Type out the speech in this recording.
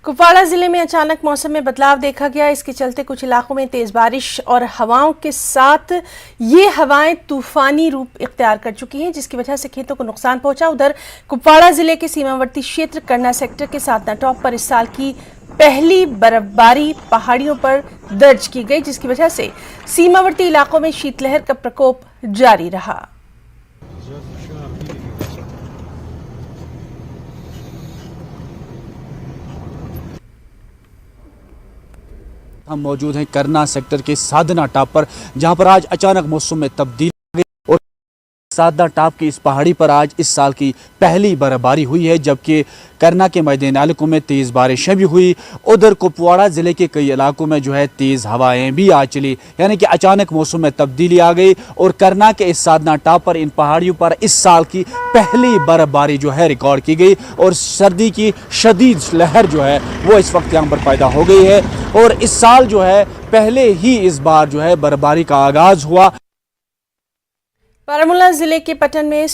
कुपवाड़ा जिले में अचानक मौसम में बदलाव देखा गया। इसके चलते कुछ इलाकों में तेज बारिश और हवाओं के साथ ये हवाएं तूफानी रूप इख्तियार कर चुकी हैं, जिसकी वजह से खेतों को नुकसान पहुंचा। उधर कुपवाड़ा जिले के सीमावर्ती क्षेत्र करना सेक्टर के साधना टॉप पर इस साल की पहली बर्फबारी पहाड़ियों पर दर्ज की गई, जिसकी वजह से सीमावर्ती इलाकों में शीतलहर का प्रकोप जारी रहा। हम मौजूद हैं करना सेक्टर के साधना टॉप पर, जहां पर आज अचानक मौसम में तब्दीली आ गई और साधना टॉप की इस पहाड़ी पर आज इस साल की पहली बर्फबारी हुई है, जबकि करना के मैदानी इलाकों में तेज़ बारिशें भी हुई। उधर कुपवाड़ा ज़िले के कई इलाकों में जो है तेज़ हवाएं भी आ चली, यानी कि अचानक मौसम में तब्दीली आ गई और करना के इस साधना टॉप पर इन पहाड़ियों पर इस साल की पहली बर्फबारी जो है रिकॉर्ड की गई और सर्दी की शदीद लहर जो है वो इस वक्त यहाँ पर पैदा हो गई है। और इस साल जो है पहले ही इस बार जो है बर्फबारी का आगाज हुआ। बारामूला जिले के पटन में